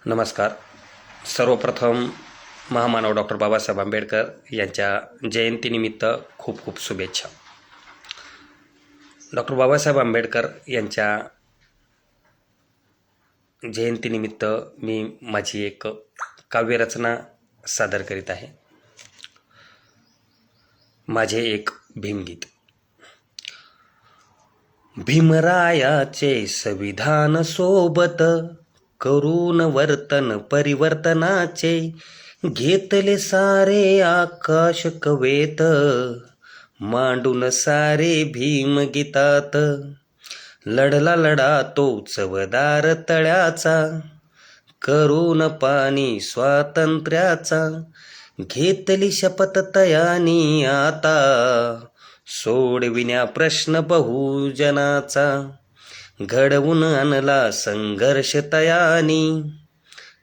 नमस्कार. सर्वप्रथम महामानव डॉक्टर बाबासाहेब आंबेडकर यांच्या जयंतीनिमित्त खूप खूप शुभेच्छा. डॉक्टर बाबासाहेब आंबेडकर यांच्या जयंतीनिमित्त मी माझी एक काव्यरचना सादर करीत आहे. माझे एक भीमगीत. भीमरायाचे संविधान सोबत करून वर्तन परिवर्तनाचे, घेतले सारे आकाश कवेत, मांडून सारे भीमगीतात. लढला लढा तो चवदार तळ्याचा, करून पाणी स्वातंत्र्याचा, घेतली शपथ तयानी आता, सोडविण्या प्रश्न बहुजनाचा. घडवून आणला संघर्ष तयानी,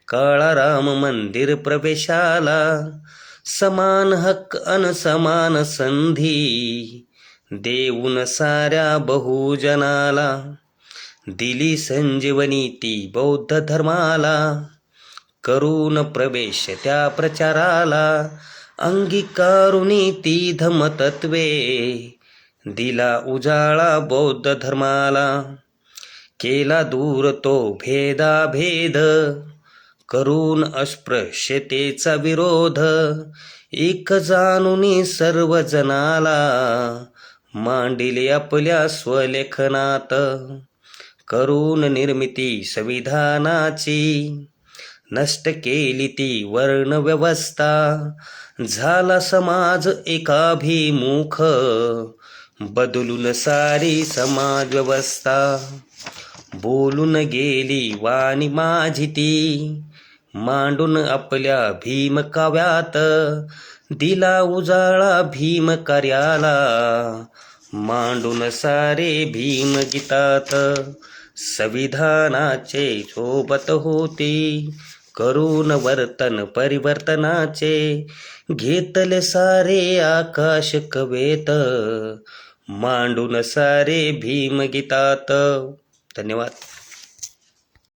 काळा राम मंदिर प्रवेशाला, समान हक्क अन समान संधी, देऊन साऱ्या बहुजनाला. दिली संजीवनी ती बौद्ध धर्माला, करून प्रवेश त्या प्रचाराला. अंगीकारुनी ती धम्मतत्वे, दिला उजाळा बौद्ध धर्माला. केला दूर तो भेदाभेद, करून अस्पृश्यतेचा विरोध. एक जाणूनी सर्व जनाला, मांडिले आपल्या स्वलेखनात. करून निर्मिती संविधानाची, नष्ट केली ती वर्णव्यवस्था. झाला समाज एकाभिमुख, बदलून सारी समाज व्यवस्था. बोलून गेली वाणी माझी ती, मांडून आपल्या भीम काव्यात. दिला उजाळा भीम कार्याला, मांडून सारे भीम गीतात. संविधानाचे सोबत होती, करून वर्तन परिवर्तनाचे, घेतले सारे आकाश कवेत, मांडून सारे भीम गीतात. धन्यवाद.